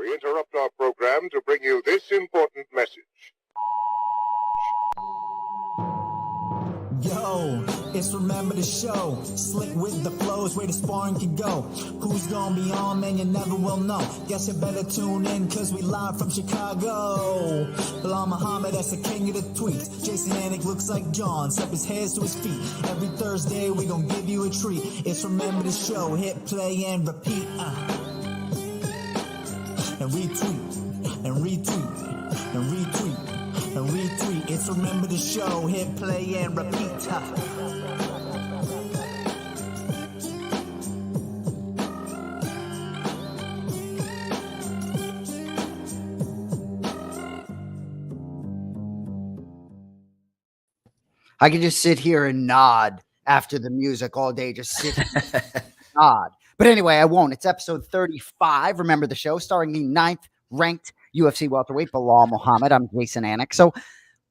We interrupt our program to bring you this important message. Yo, it's Remember the Show. Slick with the flows, where the sparring can go. Who's gonna be on, man, you never will know. Guess you better tune in, cause we live from Chicago. Belal Muhammad, that's the king of the tweets. Jason Anik looks like John, step his hands to his feet. Every Thursday, we gonna give you a treat. It's Remember the Show, hit play and repeat. And retweet, and retweet, and retweet. And retweet, it's Remember the Show, hit play and repeat. I could just sit here and nod after the music all day, just sit and nod. But anyway, I won't. It's episode 35, Remember the Show, starring the 9th ranked UFC welterweight, Belal Muhammad. I'm Jason Anik. So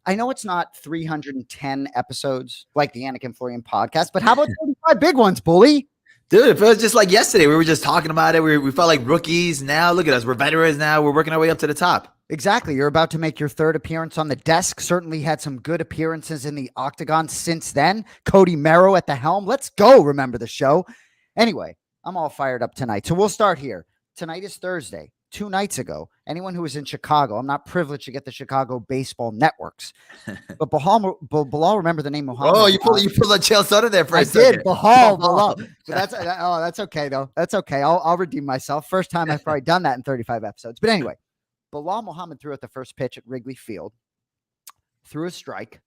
I know it's not 310 episodes like the Anik and Florian podcast, but how about 35 big ones, bully? Dude, it feels just like yesterday. We were just talking about it. We felt like rookies. Now, look at us. We're veterans now. We're working our way up to the top. Exactly. You're about to make your third appearance on the desk. Certainly had some good appearances in the octagon since then. Cody Merrow at the helm. Let's go. Remember the Show. Anyway, I'm all fired up tonight. So we'll start here. Tonight is Thursday. 2 nights ago, anyone who was in Chicago, I'm not privileged to get the Chicago baseball networks, but Belal, remember the name Muhammad. Oh, you pulled a Chael Sonnen there for a second. I did. Belal. But that's okay though. That's okay. I'll redeem myself. First time I've probably done that in 35 episodes. But anyway, Belal Muhammad threw out the first pitch at Wrigley Field, threw a strike.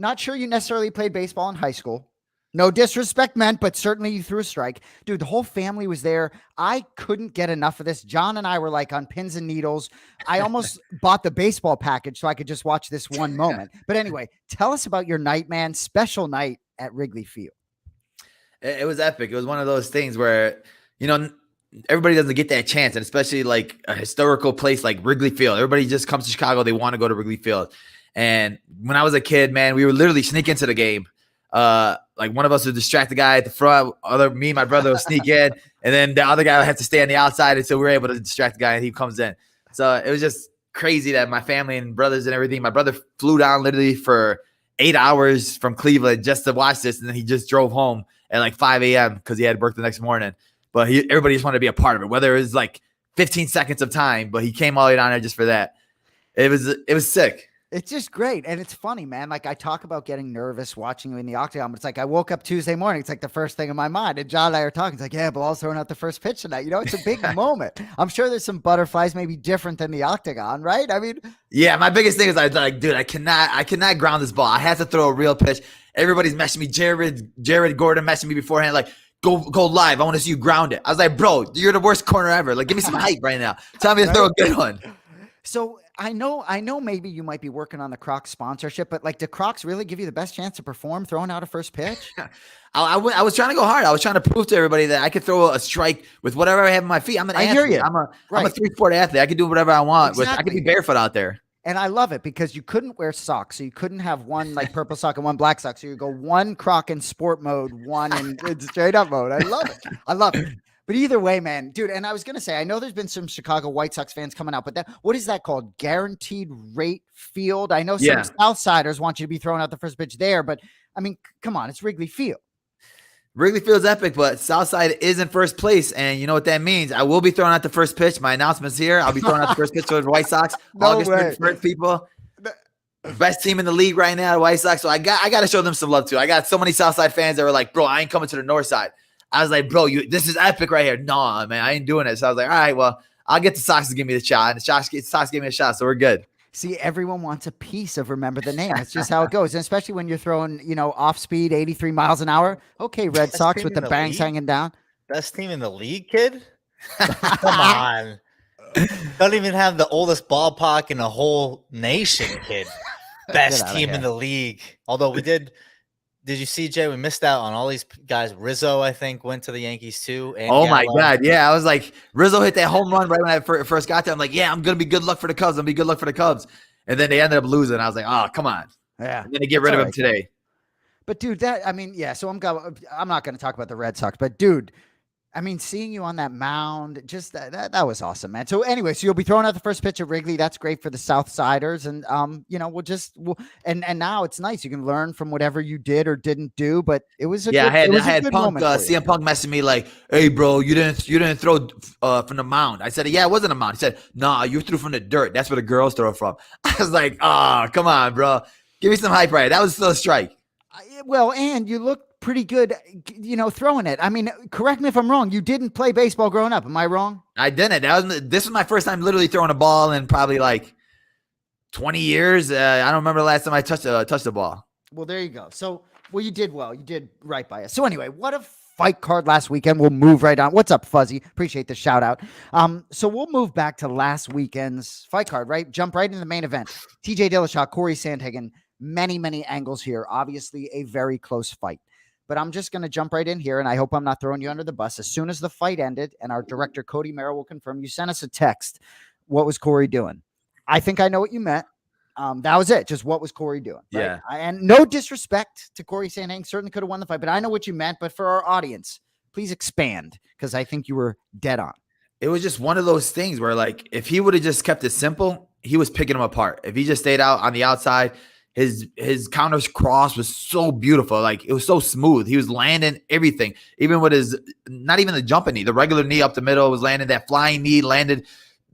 Not sure you necessarily played baseball in high school. No disrespect meant, but certainly you threw a strike. Dude, the whole family was there. I couldn't get enough of this. John and I were like on pins and needles. I almost bought the baseball package so I could just watch this one moment. But anyway, tell us about your night, man. Special night at Wrigley Field. It was epic. It was one of those things where, everybody doesn't get that chance, and especially like a historical place like Wrigley Field. Everybody just comes to Chicago. They want to go to Wrigley Field. And when I was a kid, man, we would literally sneak into the game. Like one of us would distract the guy at the front, me and my brother would sneak in, and then the other guy would have to stay on the outside until we were able to distract the guy and he comes in. So it was just crazy that my family and brothers and everything, my brother flew down literally for 8 hours from Cleveland just to watch this, and then he just drove home at like 5 a.m. because he had work the next morning. But everybody just wanted to be a part of it, whether it was like 15 seconds of time, but he came all the way down there just for that. It was sick. It's just great. And it's funny, man. Like I talk about getting nervous watching you in the octagon, but it's like I woke up Tuesday morning. It's like the first thing in my mind. And John and I are talking. It's like, yeah, Belal's throwing out the first pitch tonight. It's a big moment. I'm sure there's some butterflies maybe different than the octagon, right? I mean, yeah, my biggest thing is dude, I cannot ground this ball. I have to throw a real pitch. Everybody's messaging me. Jared Gordon messaged me beforehand, like, go live. I want to see you ground it. I was like, bro, you're the worst corner ever. Like, give me some hype right now. Tell me to throw a good one. So I know maybe you might be working on the Crocs sponsorship, but like, do Crocs really give you the best chance to perform throwing out a first pitch? I was trying to go hard. I was trying to prove to everybody that I could throw a strike with whatever I have in my feet. I'm an athlete. Hear you. I'm a 3-4 athlete. I can do whatever I want. Exactly. I can be barefoot out there. And I love it because you couldn't wear socks. So you couldn't have one like purple sock and one black sock. So you go one Croc in sport mode, one in straight up mode. I love it. But either way, man, dude, and I was going to say, I know there's been some Chicago White Sox fans coming out, but what is that called? Guaranteed rate field? I know some Southsiders want you to be throwing out the first pitch there, but I mean, come on, it's Wrigley Field. Wrigley Field's epic, but Southside is in first place, and you know what that means. I will be throwing out the first pitch. My announcement's here. I'll be throwing out the first pitch to the White Sox. August 31st, people. Best team in the league right now, the White Sox. So I got to show them some love, too. I got so many Southside fans that were like, bro, I ain't coming to the North Side. I was like, bro, this is epic right here. No, man, I ain't doing it. So I was like, all right, well, I'll get the Sox to give me the shot. And the Sox gave me a shot, so we're good. See, everyone wants a piece of Remember the Name. It's just how it goes. And especially when you're throwing, off speed, 83 miles an hour. Okay, Red Sox with the bangs hanging down. Best team in the league, kid? Come on. Don't even have the oldest ballpark in the whole nation, kid. Best team in the league. Although we did you see, Jay, we missed out on all these guys. Rizzo, I think, went to the Yankees too. And oh, my God. Yeah, I was like, Rizzo hit that home run right when I first got there. I'm like, yeah, I'm going to be good luck for the Cubs. And then they ended up losing. I was like, oh, come on. Yeah. I'm going to get rid of him today. But, dude, so I'm not going to talk about the Red Sox. But, dude, I mean, seeing you on that mound, just that was awesome, man. So anyway, so you'll be throwing out the first pitch at Wrigley. That's great for the South Siders. And, and now it's nice. You can learn from whatever you did or didn't do, but it was I had Punk, CM Punk messing me like, hey bro, you didn't throw from the mound. I said, yeah, it wasn't a mound. He said, nah, you threw from the dirt. That's where the girls throw from. I was like, come on, bro. Give me some hype right. That was still a strike. Well, and you look pretty good, throwing it. I mean, correct me if I'm wrong. You didn't play baseball growing up. Am I wrong? I didn't. This was my first time literally throwing a ball in probably like 20 years. I don't remember the last time I touched the ball. Well, there you go. So, you did well. You did right by us. So anyway, what a fight card last weekend. We'll move right on. What's up, Fuzzy? Appreciate the shout out. So we'll move back to last weekend's fight card, right? Jump right into the main event. TJ Dillashaw, Corey Sandhagen. Many, many angles here. Obviously a very close fight. But I'm just going to jump right in here, and I hope I'm not throwing you under the bus. As soon as the fight ended, and our director, Cody Merrill, will confirm, you sent us a text. What was Corey doing? I think I know what you meant. That was it. Just what was Corey doing? Right? Yeah. And no disrespect to Corey Sandhagen. Certainly could have won the fight, but I know what you meant. But for our audience, please expand, because I think you were dead on. It was just one of those things where, like, if he would have just kept it simple, he was picking him apart. If he just stayed out on the outside, his counters cross was so beautiful. Like, it was so smooth. He was landing everything, even with his, not even the jumping knee, the regular knee up the middle was landing. That flying knee landed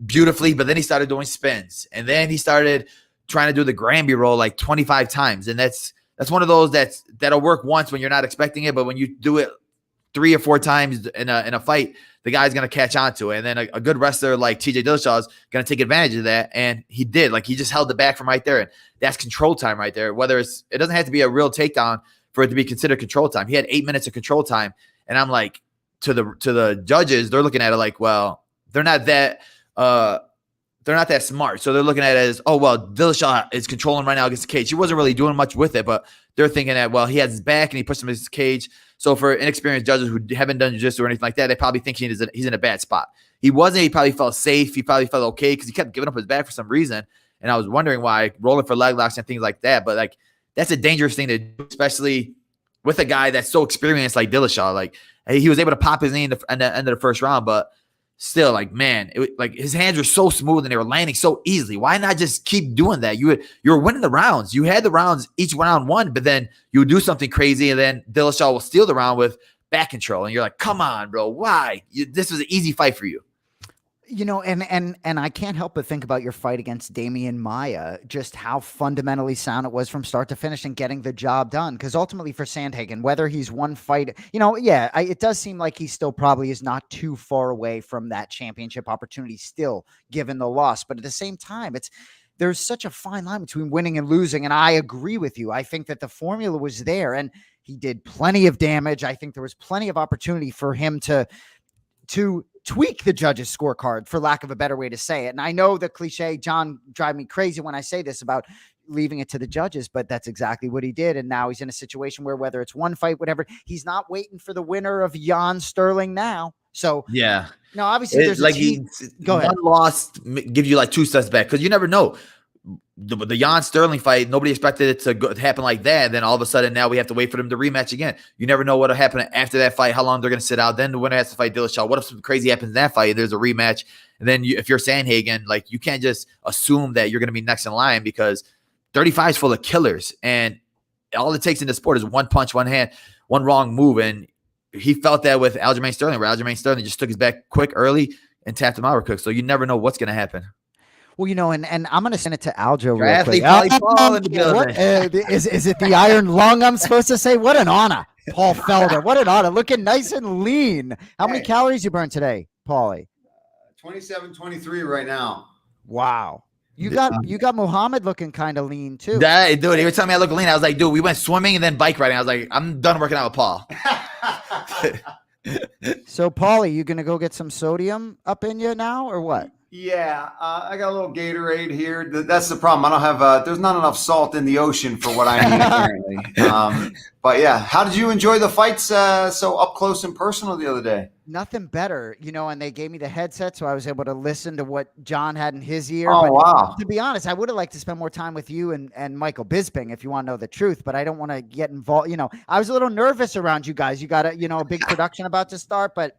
beautifully, but then he started doing spins, and then he started trying to do the Granby roll like 25 times. And that's one of those that'll work once when you're not expecting it, but when you do it 3 or 4 times in a fight, the guy's going to catch on to it. And then a good wrestler like TJ Dillashaw is going to take advantage of that. And he did. Like, he just held it back from right there. And that's control time right there. It doesn't have to be a real takedown for it to be considered control time. He had 8 minutes of control time. And I'm like, to the judges, they're looking at it like, well, they're not that smart. So they're looking at it as, oh, well, Dillashaw is controlling right now against the cage. He wasn't really doing much with it, but they're thinking that, well, he has his back and he puts him in his cage. So for inexperienced judges who haven't done jiu-jitsu or anything like that, they probably think he's in a bad spot. He wasn't. He probably felt safe. He probably felt okay because he kept giving up his back for some reason. And I was wondering why, rolling for leg locks and things like that. But, like, that's a dangerous thing to do, especially with a guy that's so experienced like Dillashaw. Like, he was able to pop his knee in the end of the first round, but still, like, man, his hands were so smooth and they were landing so easily. Why not just keep doing that? You were winning the rounds. You had the rounds each round one, but then you would do something crazy, and then Dillashaw will steal the round with back control. And you're like, come on, bro. Why? This was an easy fight for you. And I can't help but think about your fight against Damian Maia, just how fundamentally sound it was from start to finish and getting the job done. Because ultimately for Sandhagen, whether he's one fight, it does seem like he still probably is not too far away from that championship opportunity still, given the loss. But at the same time, there's such a fine line between winning and losing. And I agree with you. I think that the formula was there and he did plenty of damage. I think there was plenty of opportunity for him to tweak the judges' scorecard, for lack of a better way to say it. And I know the cliche, John, drive me crazy when I say this about leaving it to the judges, but that's exactly what he did. And now he's in a situation where, whether it's one fight, whatever, he's not waiting for the winner of Jan Sterling now. So yeah, no, obviously there's like go ahead. One loss gives you like 2 steps back, because you never know. The Jan Sterling fight, nobody expected it to happen like that. And then all of a sudden, now we have to wait for them to rematch again. You never know what will happen after that fight, how long they're going to sit out. Then the winner has to fight Dillashaw. What if something crazy happens in that fight? There's a rematch. And then if you're Sandhagen, like, you can't just assume that you're going to be next in line, because 35 is full of killers. And all it takes in the sport is one punch, one hand, one wrong move. And he felt that with Aljamain Sterling, where Aljamain Sterling just took his back quick early and tapped him out real quick. So you never know what's going to happen. Well, and I'm going to send it to Aljo real Athlete, quick. Paul in the building. Is it the iron lung I'm supposed to say? What an honor, Paul Felder. What an honor. Looking nice and lean. How many calories you burned today, Paulie? 27-23 right now. Wow. You got Muhammad looking kind of lean too. Dude, every time I look lean, I was like, dude, we went swimming and then bike riding. I was like, I'm done working out with Paul. So, Paulie, you going to go get some sodium up in you now or what? Yeah, I got a little Gatorade here. That's the problem. I don't have there's not enough salt in the ocean for what I need apparently. But yeah, how did you enjoy the fights so up close and personal the other day? Nothing better, and they gave me the headset, so I was able to listen to what John had in his ear. Oh, but wow. To be honest, I would have liked to spend more time with you and Michael Bisping, if you want to know the truth, but I don't want to get involved. I was a little nervous around you guys. You got a big production about to start, but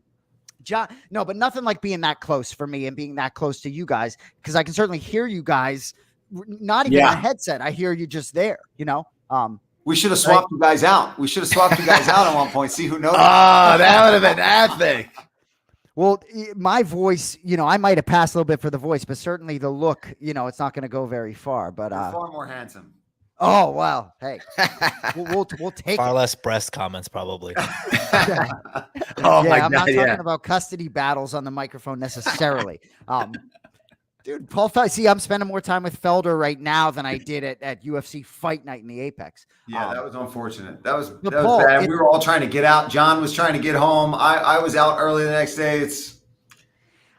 John, no, but nothing like being that close for me and being that close to you guys, because I can certainly hear you guys, not even in a headset. I hear you just there, We should have swapped you guys out. We should have swapped you guys out at one point. See who knows. Oh, that would have been epic. Well, my voice, I might have passed a little bit for the voice, but certainly the look, it's not going to go very far. But You're far more handsome. Oh, wow. Hey, we'll take far it. less breast comments, probably. Oh my I'm God, not talking about custody battles on the microphone necessarily. Dude, Paul, see, I'm spending more time with Felder right now than I did at UFC Fight Night in the Apex. Yeah, that was unfortunate. That was Paul, bad. We were all trying to get out. John was trying to get home. I was out early the next day.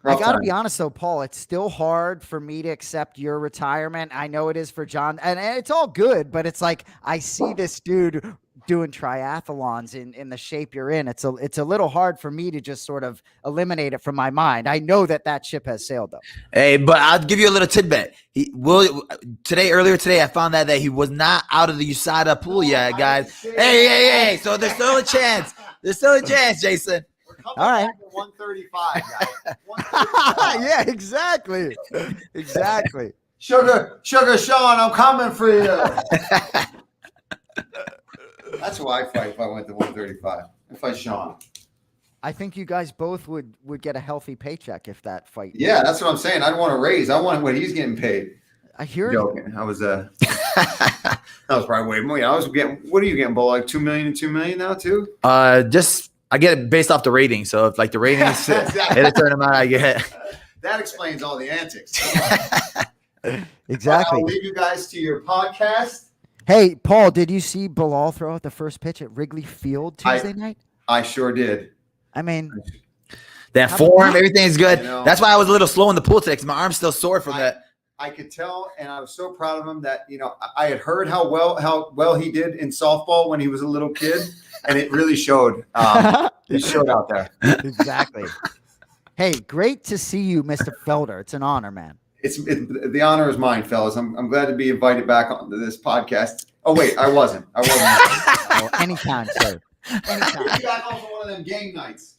I got to be honest, though, Paul, it's still hard for me to accept your retirement. I know it is for John, and it's all good, but it's like I see this dude doing triathlons in the shape you're in. It's a little hard for me to just sort of eliminate it from my mind. I know that ship has sailed, though. Hey, but I'll give you a little tidbit. Earlier today, I found out that he was not out of the USADA pool yet, guys. Hey. So there's still a chance. There's still a chance, Jason. All right. 135, guys. 135. Yeah, exactly. Sugar Sean, I'm coming for you. That's who I fight if I went to 135. I fight Sean. I think you guys both would get a healthy paycheck if that fight. Yeah, that's what I'm saying. I'd want to raise. I want what he's getting paid. I hear joking. you. I was that was probably way more. I was getting. What are you getting, Bo? Like $2 million and $2 million now too? I get it based off the rating. So if the ratings hit a certain amount, I get. That explains all the antics. Exactly. I'll leave you guys to your podcast. Hey, Paul, did you see Belal throw out the first pitch at Wrigley Field Tuesday night? I sure did. I mean, that form, everything's good. That's why I was a little slow in the pool today because my arm's still sore from that. I could tell, and I was so proud of him that I had heard how well he did in softball when he was a little kid, and it really showed. It showed out there. Exactly. Hey, great to see you, Mr. Felder. It's an honor, man. The honor is mine, fellas. I'm glad to be invited back onto this podcast. Oh wait, I wasn't. Oh, anytime, sir. Anytime. You got also one of them game nights.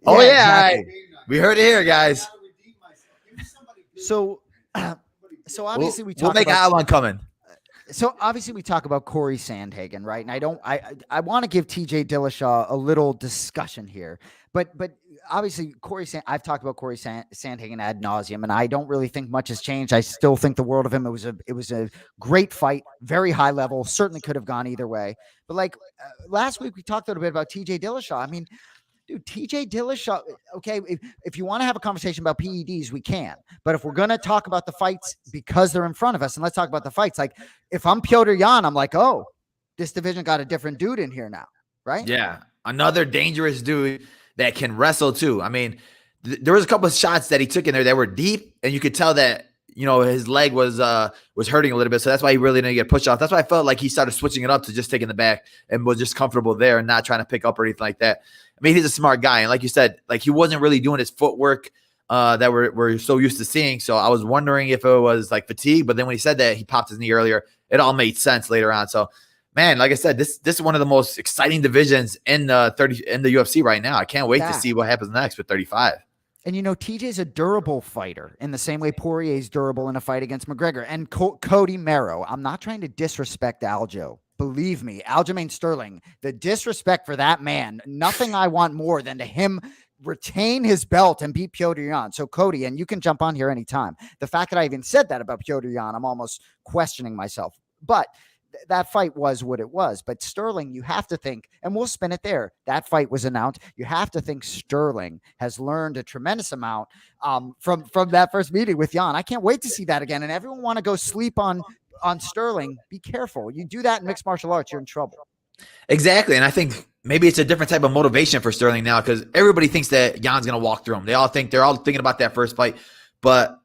Oh yeah, exactly. We heard it here, guys. So obviously we'll make that one coming. So obviously we talk about Corey Sandhagen, right? And I want to give TJ Dillashaw a little discussion here, but obviously I've talked about Corey Sandhagen ad nauseum, and I don't really think much has changed. I still think the world of him. It was a great fight, very high level, certainly could have gone either way. But last week we talked a little bit about TJ Dillashaw. I mean, dude, TJ Dillashaw, okay, if you want to have a conversation about PEDs, we can. But if we're going to talk about the fights because they're in front of us, and let's talk about the fights. If I'm Petr Yan, I'm like, oh, this division got a different dude in here now, right? Yeah, another dangerous dude that can wrestle too. I mean, there was a couple of shots that he took in there that were deep, and you could tell that his leg was hurting a little bit, so that's why he really didn't get pushed off. That's why I felt like he started switching it up to just taking the back and was just comfortable there and not trying to pick up or anything like that. I mean, he's a smart guy, and like you said, he wasn't really doing his footwork that we're so used to seeing. So I was wondering if it was fatigue, but then when he said that he popped his knee earlier, it all made sense later on. So, man, like I said, this is one of the most exciting divisions in the UFC right now. I can't wait to see what happens next with 35. And TJ's a durable fighter in the same way Poirier's durable in a fight against McGregor. And Cody Merrow, I'm not trying to disrespect Aljo. Believe me, Aljamain Sterling, the disrespect for that man, nothing I want more than to him retain his belt and beat Petr Yan. So Cody, and you can jump on here anytime. The fact that I even said that about Petr Yan, I'm almost questioning myself. But that fight was what it was. But Sterling, you have to think, and we'll spin it there. That fight was announced. You have to think Sterling has learned a tremendous amount from that first meeting with Yan. I can't wait to see that again. And everyone want to go sleep on Sterling. Be careful. You do that in mixed martial arts, you're in trouble. Exactly. And I think maybe it's a different type of motivation for Sterling now because everybody thinks that Jan's going to walk through him. They're all thinking about that first fight, but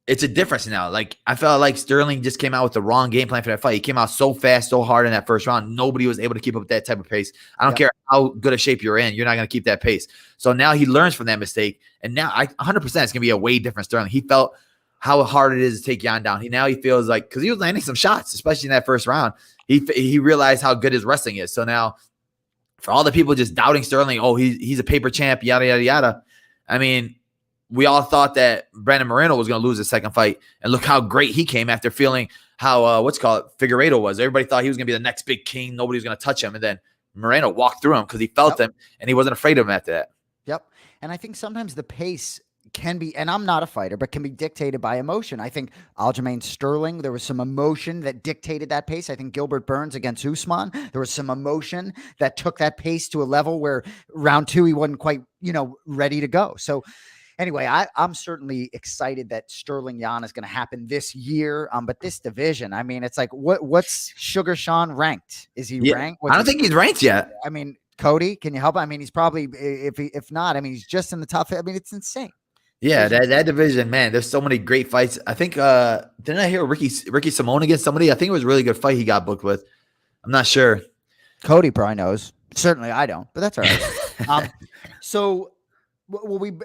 it's a difference now. I felt like Sterling just came out with the wrong game plan for that fight. He came out so fast, so hard in that first round. Nobody was able to keep up with that type of pace. I don't care how good a shape you're in. You're not going to keep that pace. So now he learns from that mistake. And now 100% it's going to be a way different Sterling. He felt how hard it is to take Yan down. He feels like, because he was landing some shots, especially in that first round. He realized how good his wrestling is. So now for all the people just doubting Sterling, oh, he's a paper champ, yada, yada, yada. I mean, we all thought that Brandon Moreno was going to lose the second fight, and look how great he came after feeling how Figueiredo was. Everybody thought he was going to be the next big king. Nobody was going to touch him, and then Moreno walked through him because he felt him, and he wasn't afraid of him after that. Yep. And I think sometimes the pace can be, and I'm not a fighter, but can be dictated by emotion. I think Aljamain Sterling, there was some emotion that dictated that pace. I think Gilbert Burns against Usman, there was some emotion that took that pace to a level where round 2, he wasn't quite, ready to go. So anyway, I'm certainly excited that Sterling Jan is going to happen this year. But this division, I mean, it's like, what's Sugar Sean ranked? Is he ranked? I don't think he's ranked yet. I mean, Cody, can you help? I mean, he's probably, if not, I mean, he's just in the top. I mean, it's insane. Yeah, that division, man, there's so many great fights. I think, didn't I hear Ricky Simone against somebody? I think it was a really good fight he got booked with. I'm not sure. Cody probably knows. Certainly I don't, but that's all right.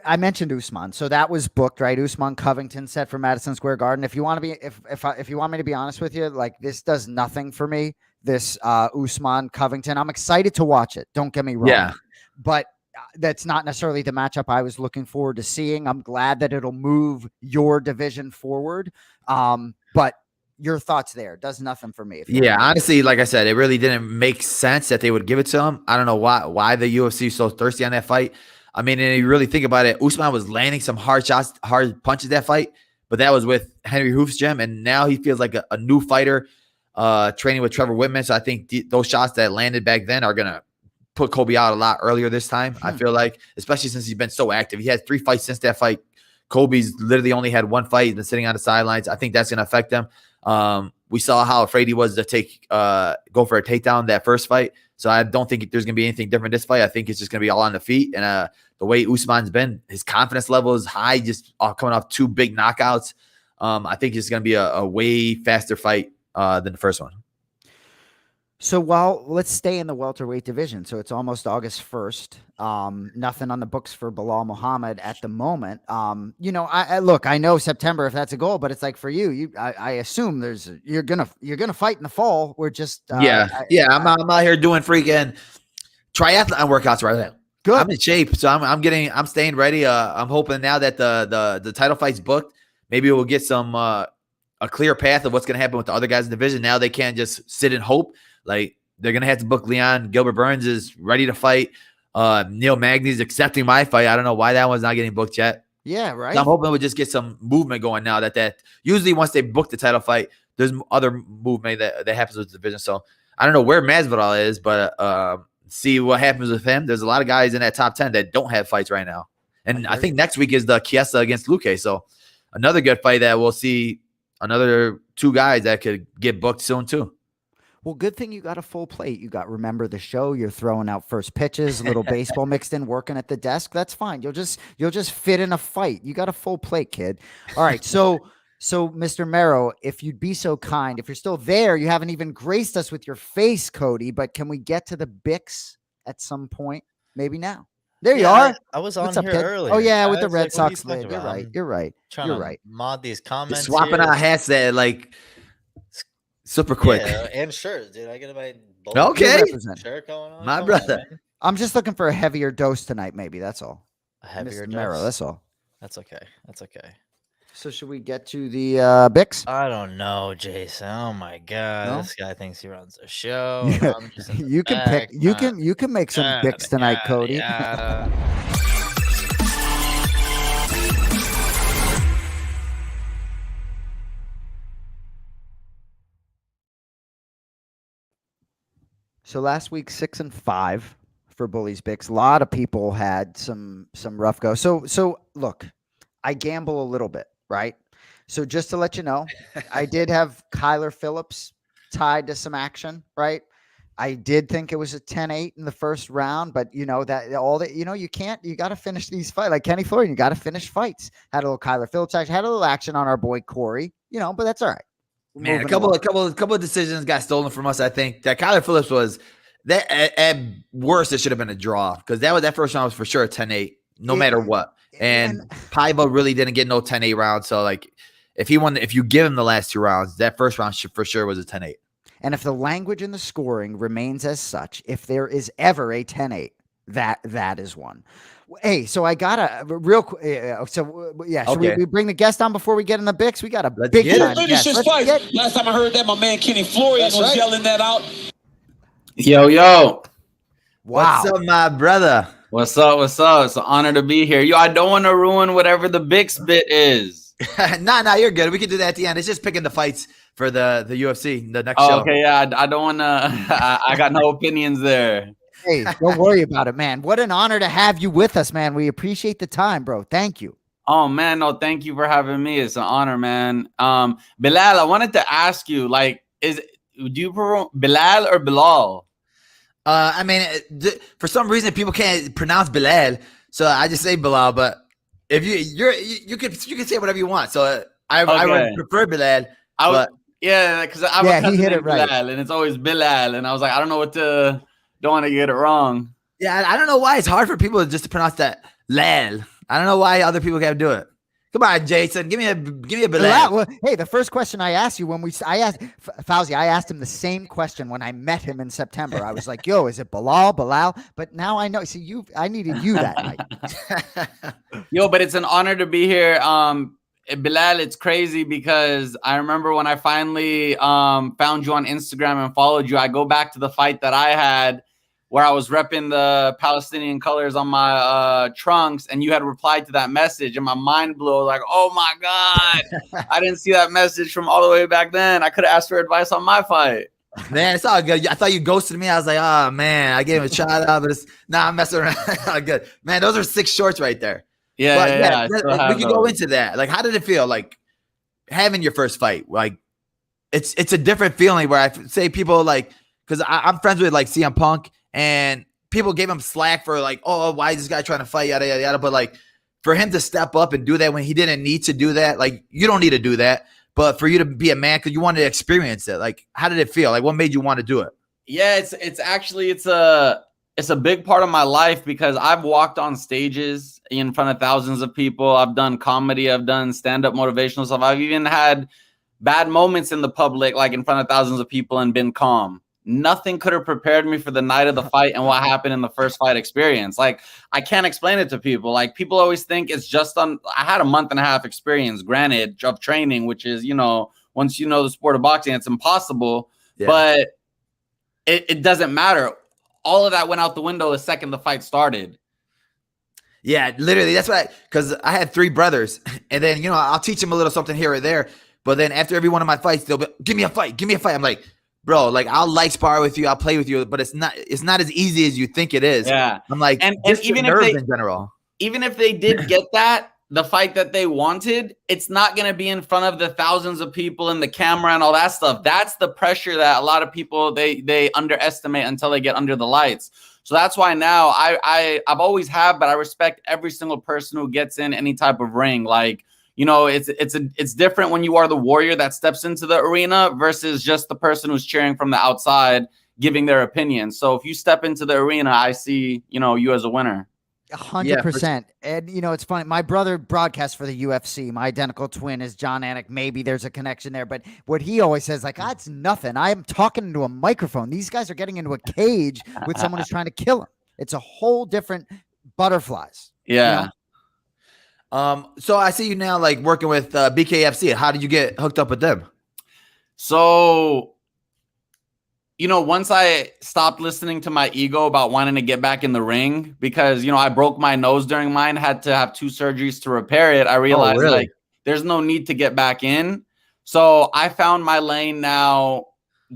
I mentioned Usman. So that was booked, right? Usman Covington set for Madison Square Garden. If you want to be, if you want me to be honest with you, like this does nothing for me, this Usman Covington. I'm excited to watch it. Don't get me wrong. Yeah. But that's not necessarily the matchup I was looking forward to seeing. I'm glad that it'll move your division forward. But your thoughts there does nothing for me. Yeah, honestly, like I said, it really didn't make sense that they would give it to him. I don't know why the UFC is so thirsty on that fight. I mean, and you really think about it, Usman was landing some hard shots, hard punches that fight, but that was with Henry Hoof's gym, and now he feels like a new fighter training with Trevor Whitman. So I think those shots that landed back then are going to put Kobe out a lot earlier this time, I feel like, especially since he's been so active. He had 3 fights since that fight. Kobe's literally only had 1 fight. He's been sitting on the sidelines. I think that's going to affect him. We saw how afraid he was to go for a takedown that first fight. So I don't think there's going to be anything different this fight. I think it's just going to be all on the feet. And the way Usman's been, his confidence level is high, just coming off 2 big knockouts. I think it's going to be a way faster fight than the first one. So let's stay in the welterweight division. So it's almost August 1st. Nothing on the books for Belal Muhammad at the moment. I know September if that's a goal, but it's like for you, I assume you're gonna fight in the fall. We're just I'm out here doing freaking triathlon workouts right now. Good. I'm in shape, so I'm staying ready. I'm hoping now that the title fight's booked, maybe we'll get some a clear path of what's gonna happen with the other guys in the division. Now they can't just sit and hope. Like, they're going to have to book Leon. Gilbert Burns is ready to fight. Neil Magny's accepting my fight. I don't know why that one's not getting booked yet. Yeah, right. So I'm hoping we'll just get some movement going now that usually once they book the title fight, there's other movement that happens with the division. So I don't know where Masvidal is, but see what happens with him. There's a lot of guys in that top 10 that don't have fights right now. And I think next week is the Chiesa against Luque. So another good fight that we'll see another 2 guys that could get booked soon too. Well, good thing you got a full plate. You got Remember the Show. You're throwing out first pitches, a little baseball mixed in, working at the desk. That's fine. You'll just fit in a fight. You got a full plate, kid. All right. So Mr. Mero, if you'd be so kind, if you're still there, you haven't even graced us with your face, Cody, but can we get to the Bicks at some point? Maybe now. There you are. I was on What's up, here kid? earlier. Oh yeah, with the Red what Sox are you lid. talking about? You're right. Trying to mod these comments. Just swapping out hats that like super quick. Yeah, and shirts, dude. I got my okay shirt going on. My brother. I'm just looking for a heavier dose tonight. Maybe that's all. A heavier Mr. dose. Mero, that's all. That's okay. That's okay. So should we get to the Bicks? I don't know, Jason. Oh my god, No? this guy thinks he runs a show. I'm just in the You can back. pick. You can make some Bicks tonight, Cody. So last week, 6-5 for Bullies Bicks. A lot of people had some rough go. So look, I gamble a little bit, right? So just to let you know, I did have Kyler Phillips tied to some action, right? I did think it was a 10-8 in the first round, but you got to finish these fights. Like Kenny Florian, you got to finish fights. Had a little Kyler Phillips action, had a little action on our boy Corey, but that's all right. Man, a couple of decisions got stolen from us. I think that Kyler Phillips was that at worst, it should have been a draw because that first round was for sure a 10-8, no matter what. And Paiva really didn't get no 10-8 round. So like if you give him the last 2 rounds, that first round for sure was a 10-8. And if the language in the scoring remains as such, if there is ever a 10-8, that is one. Hey, so I got a real quick. Should we bring the guest on before we get in the Bicks? We got a big time Finish guest. his fight. Last time I heard that, my man Kenny Florian was yelling that out. Yo. Wow. What's up, my brother? What's up? It's an honor to be here. Yo, I don't want to ruin whatever the Bicks bit is. Nah, you're good. We can do that at the end. It's just picking the fights for the UFC, the next show. Okay, yeah, I don't want to. I got no opinions there. Hey, don't worry about it, man. What an honor to have you with us, man. We appreciate the time, bro. Thank you. Oh man, no, thank you for having me. It's an honor, man. Belal, I wanted to ask you, like, do you prefer Belal or Belal? I mean, for some reason people can't pronounce Belal, so I just say Belal. But if you can say whatever you want. So I would prefer Belal. Because I'm he hit it right, Belal, and it's always Belal, and I was like, I don't know what to. Don't want to get it wrong. Yeah, I don't know why it's hard for people just to pronounce that Lal. I don't know why other people can't do it. Come on, Jason, give me a Belal. Well, hey, the first question I asked you I asked Fousey, I asked him the same question when I met him in September. I was like, "Yo, is it Belal?" But now I know. See, I needed you that night. Yo, but it's an honor to be here. Belal, it's crazy because I remember when I finally found you on Instagram and followed you. I go back to the fight that I had, where I was repping the Palestinian colors on my trunks, and you had replied to that message, and my mind blew. I was like, oh my God, I didn't see that message from all the way back then. I could have asked for advice on my fight. Man, it's all good. I thought you ghosted me. I was like, oh man, I gave him a shout out, but I'm messing around. All good. Man, those are 6 shorts right there. Yeah. We can go into that. Like, how did it feel, like, having your first fight? Like, it's a different feeling where I say people, like, because I'm friends with, like, CM Punk, and people gave him slack for, like, oh, why is this guy trying to fight, yada, yada, yada. But, like, for him to step up and do that when he didn't need to do that, like, you don't need to do that. But for you to be a man, because you wanted to experience it, like, how did it feel? Like, what made you want to do it? Yeah, it's a big part of my life because I've walked on stages in front of thousands of people. I've done comedy. I've done stand-up motivational stuff. I've even had bad moments in the public, like in front of thousands of people, and been calm. Nothing could have prepared me for the night of the fight and what happened in the first fight experience. Like, I can't explain it to people. Like, people always think it's just I had a month and a half experience, granted, of training, which is, once you know the sport of boxing, it's impossible. Yeah. But it doesn't matter. All of that went out the window the second the fight started. Yeah, literally. That's why, because I had 3 brothers, and then, I'll teach them a little something here or there. But then after every one of my fights, they'll be, give me a fight. I'm like, bro, like, I'll light spar with you. I'll play with you, but it's not as easy as you think it is. Yeah. I'm like, and even if they did get that, the fight that they wanted, it's not going to be in front of the thousands of people and the camera and all that stuff. That's the pressure that a lot of people, they underestimate until they get under the lights. So that's why now I've always have, but I respect every single person who gets in any type of ring. Like, it's different when you are the warrior that steps into the arena versus just the person who's cheering from the outside, giving their opinion. So if you step into the arena, I see, you as a winner. 100%. And it's funny. My brother broadcasts for the UFC. My identical twin is Jason Anik. Maybe there's a connection there, but what he always says, like, it's nothing. I am talking into a microphone. These guys are getting into a cage with someone who's trying to kill him. It's a whole different butterflies. Yeah. So I see you now, like, working with BKFC. How did you get hooked up with them? So, once I stopped listening to my ego about wanting to get back in the ring, because, I broke my nose during mine, had to have 2 surgeries to repair it. I realized like there's no need to get back in. So I found my lane now,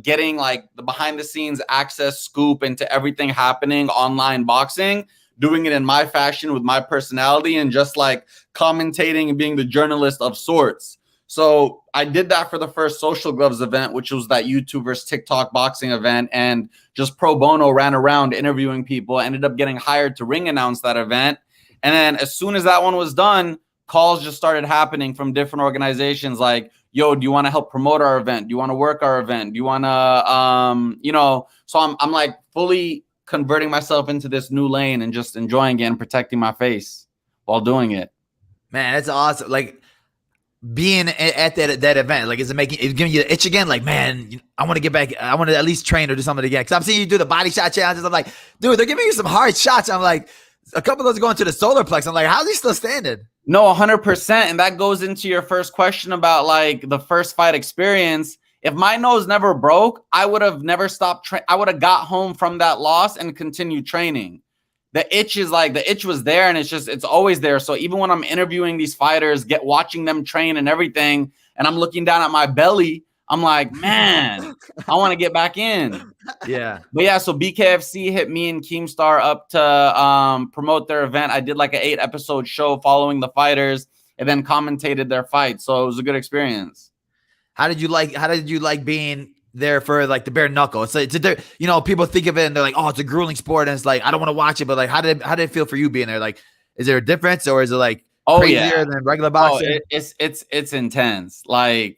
getting like the behind the scenes access scoop into everything happening online boxing, doing it in my fashion with my personality, and just like commentating and being the journalist of sorts. So I did that for the first Social Gloves event, which was that YouTube versus TikTok boxing event, and just pro bono ran around interviewing people. I ended up getting hired to ring announce that event. And then as soon as that one was done, calls just started happening from different organizations like, yo, do you want to help promote our event? Do you want to work our event? Do you want to, so I'm like fully converting myself into this new lane and just enjoying it and protecting my face while doing it. Man, that's awesome. Like, being at that event? Like, is it giving you the itch again? Like, man, I want to get back. I want to at least train or do something again. Because I'm seeing you do the body shot challenges. I'm like, dude, they're giving you some hard shots. I'm like, a couple of those are going to the solar plex. I'm like, how's he still standing? No, 100%. And that goes into your first question about like the first fight experience. If my nose never broke, I would have never stopped. I would have got home from that loss and continued training. The itch was there, and it's always there. So even when I'm interviewing these fighters, watching them train and everything, and I'm looking down at my belly, I'm like, man, I want to get back in. Yeah. But yeah, so BKFC hit me and Keemstar up to promote their event. I did like an 8-episode show following the fighters and then commentated their fight. So it was a good experience. How did you like being there for like the bare knuckle? It's people think of it and they're like, oh, it's a grueling sport, and it's like, I don't want to watch it. But like, how did it feel for you being there? Like, is there a difference, or is it like crazier than regular boxing? It's intense. Like,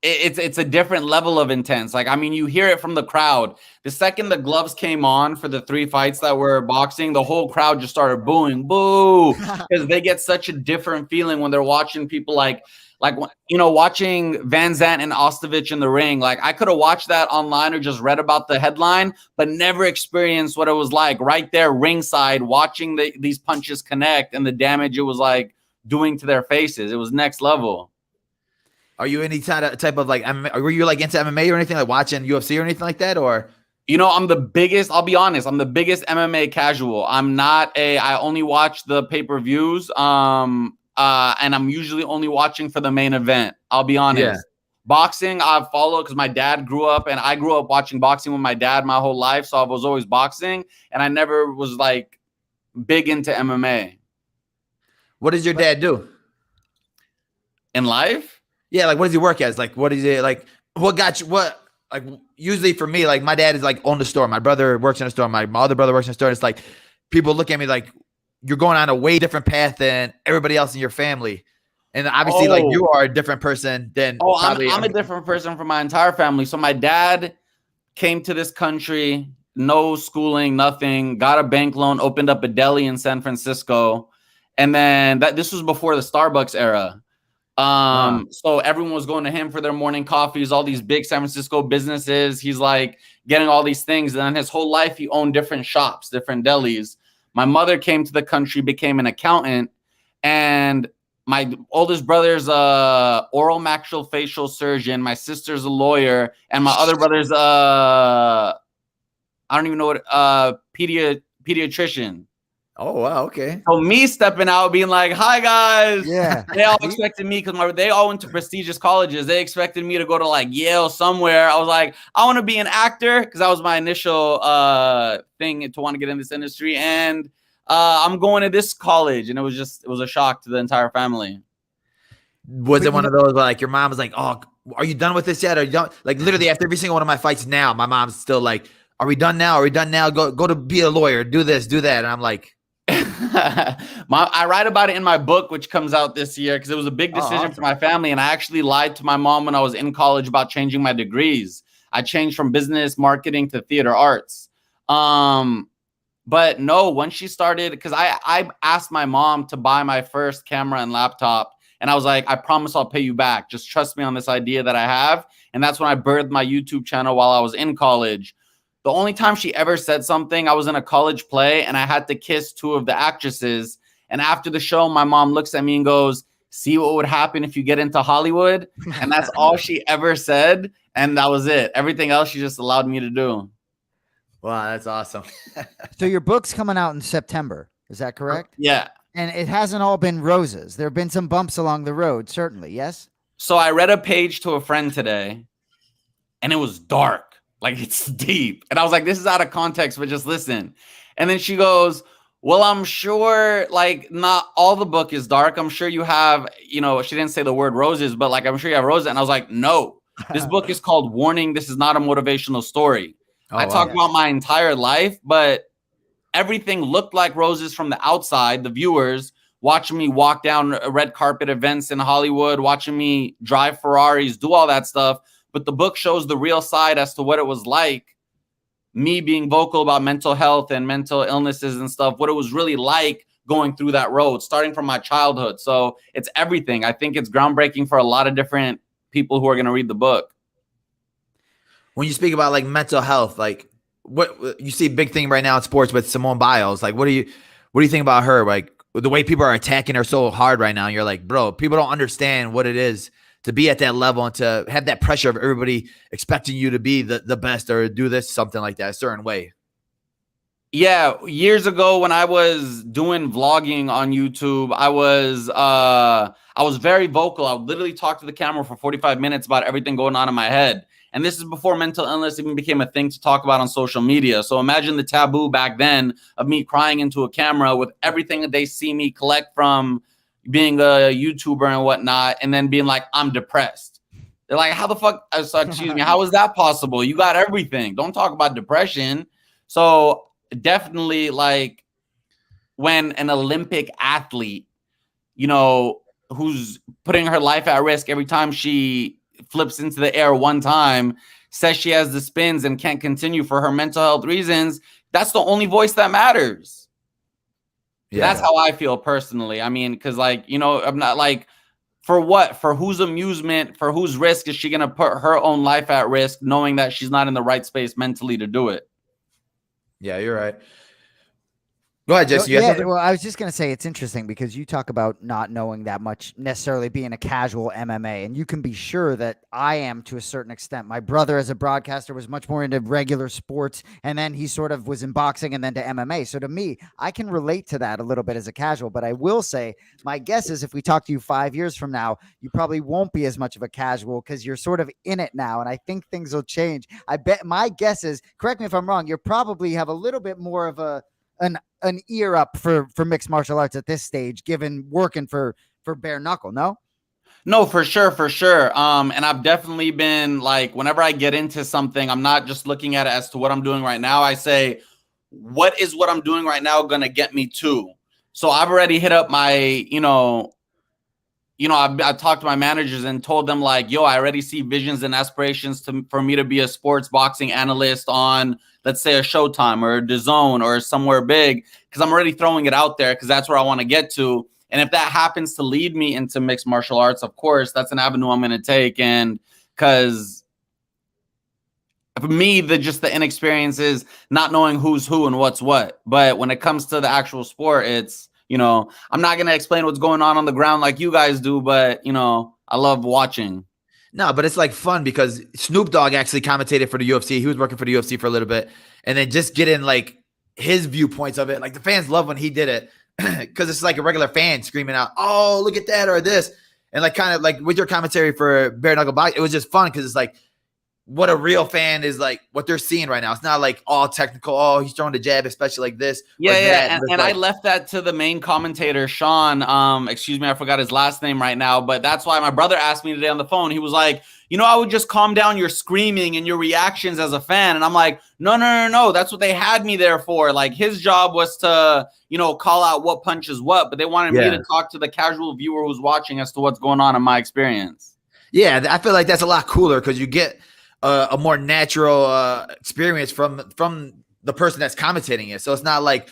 it's a different level of intense. Like, I mean, you hear it from the crowd. The second the gloves came on for the 3 fights that were boxing, the whole crowd just started booing, boo, because they get such a different feeling when they're watching people like watching Van Zandt and Ostovich in the ring. Like, I could have watched that online or just read about the headline, but never experienced what it was like right there ringside, watching these punches connect and the damage it was like doing to their faces. It was next level. Are you any type of like, were you like into MMA or anything, like watching UFC or anything like that? Or, I'll be honest, I'm the biggest MMA casual. I only watch the pay-per-views. And I'm usually only watching for the main event. I'll be honest. Yeah. Boxing, I've followed because my dad I grew up watching boxing with my dad my whole life. So I was always boxing, and I never was like big into MMA. What does your dad do in life? Yeah, like what does he work as? Like, what is it like? What got you? What like? Usually for me, like my dad is like on the store. My brother works in a store. My other brother works in a store. It's like people look at me like, you're going on a way different path than everybody else in your family. And obviously, like, you are a different person than I'm a different person from my entire family. So my dad came to this country, no schooling, nothing, got a bank loan, opened up a deli in San Francisco. And then this was before the Starbucks era. So everyone was going to him for their morning coffees, all these big San Francisco businesses. He's like getting all these things. And then his whole life, he owned different shops, different delis. My mother came to the country, became an accountant, and my oldest brother's a oral maxillofacial surgeon. My sister's a lawyer, and my other brother's I don't even know what pediatrician. Oh wow, okay. So me stepping out, being like, "Hi guys," yeah. They all expected me because they all went to prestigious colleges. They expected me to go to like Yale somewhere. I was like, I want to be an actor because that was my initial thing to want to get in this industry, and I'm going to this college, and it was a shock to the entire family. Was it one of those like your mom was like, "Oh, are you done with this yet?" Or you don't? Like literally after every single one of my fights now, my mom's still like, "Are we done now? Are we done now? Go to be a lawyer, do this, do that," and I'm like. I write about it in my book, which comes out this year because it was a big decision for my family. And I actually lied to my mom when I was in college about changing my degrees. I changed from business marketing to theater arts. But no, once she started, because I asked my mom to buy my first camera and laptop. And I was like, I promise I'll pay you back. Just trust me on this idea that I have. And that's when I birthed my YouTube channel while I was in college. The only time she ever said something, I was in a college play and I had to kiss 2 of the actresses. And after the show, my mom looks at me and goes, "See what would happen if you get into Hollywood?" And that's all she ever said. And that was it. Everything else she just allowed me to do. Wow, that's awesome. So your book's coming out in September. Is that correct? Yeah. And it hasn't all been roses. There have been some bumps along the road, certainly. Yes. So I read a page to a friend today and it was dark. Like, it's deep. And I was like, this is out of context, but just listen. And then she goes, well, I'm sure, like, not all the book is dark. I'm sure you have, she didn't say the word roses, but, like, I'm sure you have roses. And I was like, no, this book is called Warning. This is not a motivational story. I talk about my entire life, but everything looked like roses from the outside, the viewers, watching me walk down red carpet events in Hollywood, watching me drive Ferraris, do all that stuff. But the book shows the real side as to what it was like, me being vocal about mental health and mental illnesses and stuff, what it was really like going through that road, starting from my childhood. So it's everything. I think it's groundbreaking for a lot of different people who are going to read the book. When you speak about like mental health, like what you see a big thing right now in sports with Simone Biles, like what do you think about her? Like the way people are attacking her so hard right now, you're like, bro, people don't understand what it is to be at that level and to have that pressure of everybody expecting you to be the best or do this, something like that, a certain way. Yeah, years ago when I was doing vlogging on YouTube, I was very vocal. I would literally talk to the camera for 45 minutes about everything going on in my head. And this is before mental illness even became a thing to talk about on social media. So imagine the taboo back then of me crying into a camera with everything that they see me collect from being a YouTuber and whatnot, and then being like, I'm depressed. They're like, how the fuck, excuse me, how is that possible? You got everything. Don't talk about depression. So definitely, like, when an Olympic athlete, you know, who's putting her life at risk every time she flips into the air one time, says she has the spins and can't continue for her mental health reasons, that's the only voice that matters. Yeah. That's how I feel personally. I mean, because, like, you know, I'm not like, for what? For whose amusement, for whose risk is she going to put her own life at risk, knowing that she's not in the right space mentally to do it? Yeah, you're right. Go ahead, Jesse. Well, I was just going to say it's interesting because you talk about not knowing that much, necessarily being a casual MMA, and you can be sure that I am to a certain extent. My brother, as a broadcaster, was much more into regular sports, and then he sort of was in boxing and then to MMA. So to me, I can relate to that a little bit as a casual, but I will say my guess is if we talk to you 5 years from now, you probably won't be as much of a casual because you're sort of in it now, and I think things will change. I bet my guess is, correct me if I'm wrong, you probably have a little bit more of an ear up for mixed martial arts at this stage, given working for bare knuckle. No, for sure. And I've definitely been like, whenever I get into something, I'm not just looking at it as to what I'm doing right now. I say, what is what I'm doing right now going to get me to? So I've already hit up my, I talked to my managers and told them, like, yo, I already see visions and aspirations for me to be a sports boxing analyst on, let's say, a Showtime or a DAZN or somewhere big, because I'm already throwing it out there because that's where I want to get to. And if that happens to lead me into mixed martial arts, of course, that's an avenue I'm going to take. And because for me, the inexperience is not knowing who's who and what's what. But when it comes to the actual sport, it's, I'm not going to explain what's going on the ground like you guys do, but, I love watching. No, but it's like fun because Snoop Dogg actually commentated for the UFC. He was working for the UFC for a little bit, and then just getting like his viewpoints of it. Like the fans love when he did it because it's like a regular fan screaming out, "Oh, look at that!" or this, and like kind of like with your commentary for bare knuckle boxing, it was just fun because it's like what a real fan is like what they're seeing right now. It's not like all technical. Oh, he's throwing the jab, especially like this. Yeah. And like, I left that to the main commentator, Sean. Excuse me, I forgot his last name right now, but that's why my brother asked me today on the phone. He was like, I would just calm down your screaming and your reactions as a fan. And I'm like, no. That's what they had me there for. Like his job was to, call out what punches what, but they wanted me to talk to the casual viewer who's watching as to what's going on in my experience. Yeah, I feel like that's a lot cooler because you get a more natural experience from the person that's commentating it. So it's not like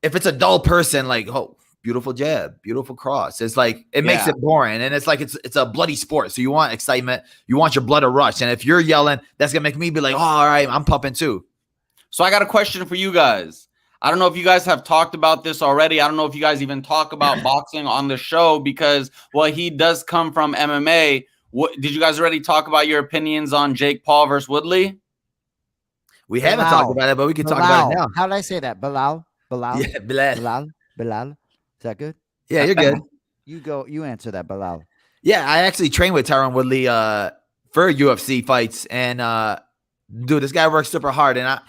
if it's a dull person, like, oh, beautiful jab, beautiful cross. It's like it makes it boring, and it's like it's a bloody sport. So you want excitement, you want your blood to rush, and if you're yelling, that's gonna make me be like, oh, all right, I'm pumping too. So I got a question for you guys. I don't know if you guys have talked about this already. I don't know if you guys even talk about boxing on the show because, well, he does come from MMA. Did you guys already talk about your opinions on Jake Paul versus Woodley? We haven't talked about it, but we can talk about it now. How did I say that? Belal? Yeah, Belal. Is that good? Yeah, you're good. You answer that, Belal. Yeah, I actually trained with Tyron Woodley for UFC fights, and dude, this guy works super hard. And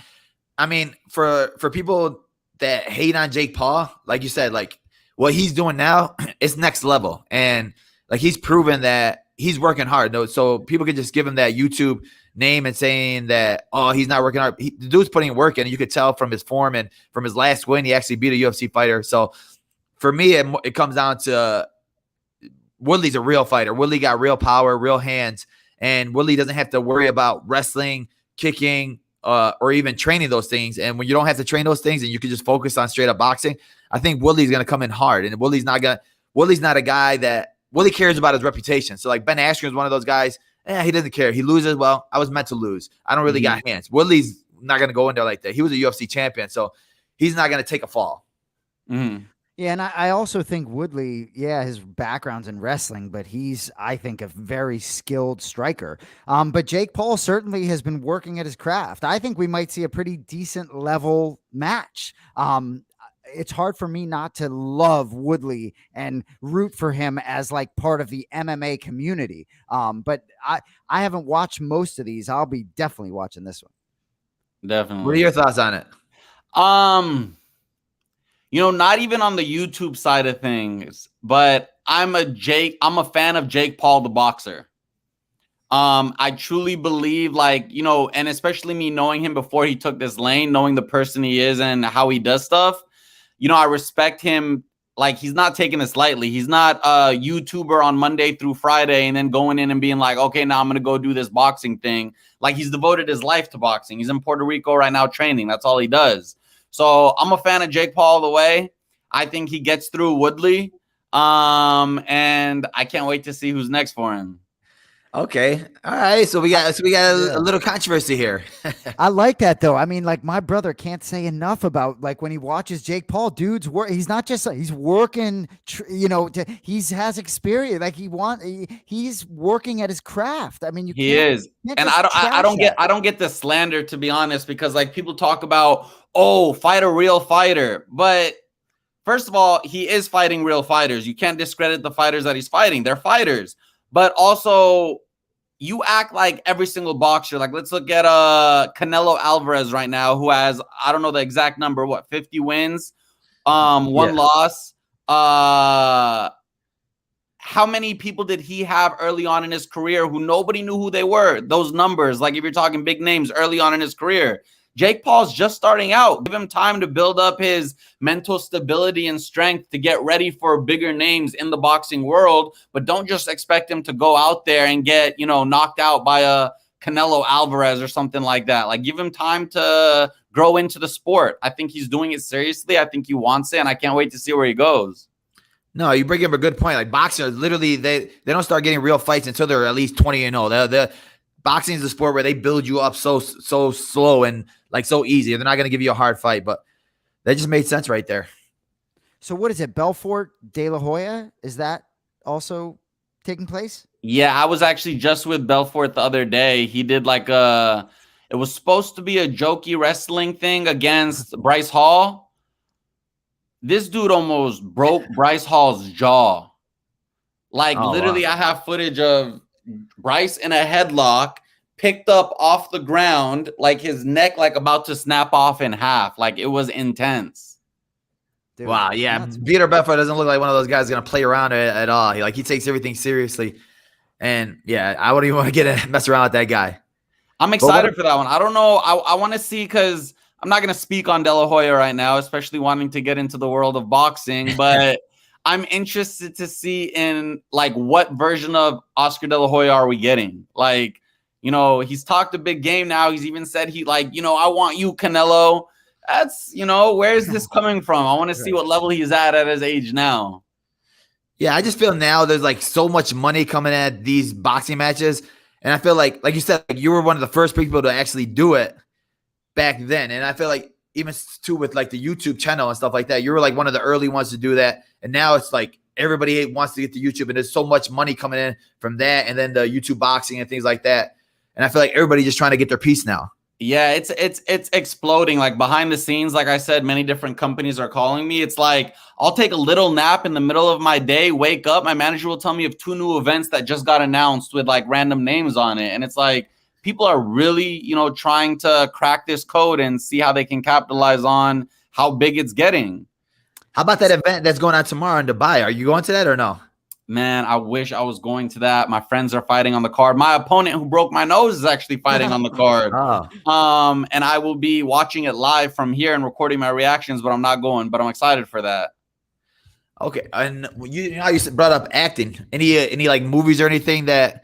I mean, for people that hate on Jake Paul, like you said, like what he's doing now, it's next level, and like he's proven that he's working hard. Though, so people can just give him that YouTube name and saying that, oh, he's not working hard. The dude's putting work in. You could tell from his form and from his last win, he actually beat a UFC fighter. So for me, it comes down to Woodley's a real fighter. Woodley got real power, real hands, and Woodley doesn't have to worry about wrestling, kicking, or even training those things. And when you don't have to train those things and you can just focus on straight up boxing, I think Woodley's going to come in hard, and Woodley's not a guy that Woodley cares about his reputation. So like Ben Askren is one of those guys. He doesn't care. He loses. Well, I was meant to lose. I don't really got hands. Woodley's not going to go in there like that. He was a UFC champion, so he's not going to take a fall. Mm-hmm. Yeah, and I also think Woodley, his background's in wrestling, but he's, I think, a very skilled striker. But Jake Paul certainly has been working at his craft. I think we might see a pretty decent level match. It's hard for me not to love Woodley and root for him as like part of the MMA community. But I haven't watched most of these. I'll be definitely watching this one. Definitely. What are your thoughts on it? Not even on the YouTube side of things, but I'm a fan of Jake Paul, the boxer. I truly believe, and especially me knowing him before he took this lane, knowing the person he is and how he does stuff, I respect him. Like, he's not taking this lightly. He's not a YouTuber on Monday through Friday and then going in and being like, okay, now I'm going to go do this boxing thing. Like, he's devoted his life to boxing. He's in Puerto Rico right now training. That's all he does. So I'm a fan of Jake Paul all the way. I think he gets through Woodley. And I can't wait to see who's next for him. Okay. All right. So we got a little controversy here. I like that though. I mean, like, my brother can't say enough about, like, when he watches Jake Paul, dude's work. He's not just, he's working, he has experience. Like, he's working at his craft. I mean, he is. And I don't get the slander, to be honest, because like people talk about, fight a real fighter. But first of all, he is fighting real fighters. You can't discredit the fighters that he's fighting. They're fighters. But also, you act like every single boxer. Like, let's look at Canelo Alvarez right now, who has, I don't know the exact number, 50 wins, one loss. How many people did he have early on in his career who nobody knew who they were? Those numbers, like if you're talking big names early on in his career. Jake Paul's just starting out. Give him time to build up his mental stability and strength to get ready for bigger names in the boxing world. But don't just expect him to go out there and get, knocked out by a Canelo Alvarez or something like that. Like, give him time to grow into the sport. I think he's doing it seriously. I think he wants it, and I can't wait to see where he goes. No, you bring up a good point. Like, boxers, literally, they don't start getting real fights until they're at least 20-0. Boxing is a sport where they build you up so slow and like so easy. They're not going to give you a hard fight, but that just made sense right there. So what is it? Belfort De La Hoya? Is that also taking place? Yeah, I was actually just with Belfort the other day. He did it was supposed to be a jokey wrestling thing against Bryce Hall. This dude almost broke Bryce Hall's jaw. Literally, wow. I have footage of Bryce in a headlock, picked up off the ground, like his neck, like about to snap off in half. Like, it was intense. Dude, wow. Yeah. Vitor Belfort doesn't look like one of those guys going to play around at all. He takes everything seriously. And yeah, I wouldn't even want to mess around with that guy. I'm excited for that one. I don't know. I want to see, because I'm not going to speak on De La Hoya right now, especially wanting to get into the world of boxing, but I'm interested to see in what version of Oscar De La Hoya are we getting? He's talked a big game now. He's even said I want you, Canelo. That's, where's this coming from? I want to see what level he's at his age now. Yeah, I just feel now there's so much money coming at these boxing matches. And I feel like you said, you were one of the first people to actually do it back then. And I feel like even too with the YouTube channel and stuff like that, you were one of the early ones to do that. And now it's everybody wants to get to YouTube, and there's so much money coming in from that, and then the YouTube boxing and things like that. And I feel like everybody's just trying to get their piece now. Yeah, it's exploding. Behind the scenes, like I said, many different companies are calling me. It's I'll take a little nap in the middle of my day, wake up, my manager will tell me of 2 new events that just got announced with random names on it. And it's people are really, trying to crack this code and see how they can capitalize on how big it's getting. How about that event that's going on tomorrow in Dubai? Are you going to that or no? Man, I wish I was going to that. My friends are fighting on the card. My opponent who broke my nose is actually fighting on the card. Oh. And I will be watching it live from here and recording my reactions, but I'm not going. But I'm excited for that. Okay. And you know how you brought up acting. Any movies or anything that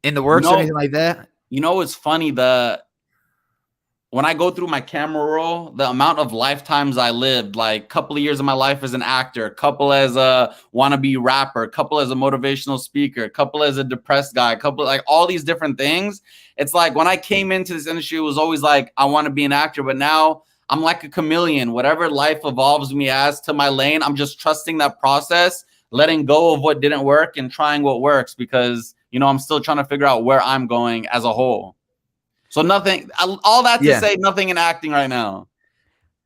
in the works or anything like that? It's funny. The when I go through my camera roll, the amount of lifetimes I lived, like a couple of years of my life as an actor, a couple as a wannabe rapper, a couple as a motivational speaker, a couple as a depressed guy, a couple like all these different things. It's like when I came into this industry, it was always like, I want to be an actor, but now I'm like a chameleon. Whatever life evolves me as to my lane, I'm just trusting that process, letting go of what didn't work and trying what works because, you know, I'm still trying to figure out where I'm going as a whole. So nothing, all that to say nothing in acting right now.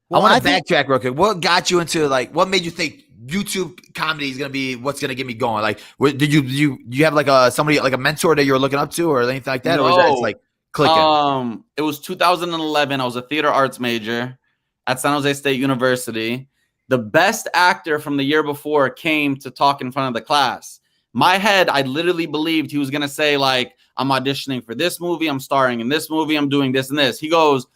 Well, I want to backtrack real quick. What got you into what made you think YouTube comedy is going to be what's going to get me going? Like, did you have like somebody, like a mentor that you were looking up to or anything like that? No. Or was that just like clicking? It was 2011. I was a theater arts major at San Jose State University. The best actor from the year before came to talk in front of the class. My head, I literally believed he was going to say like, I'm auditioning for this movie. I'm starring in this movie. I'm doing this and this. He goes,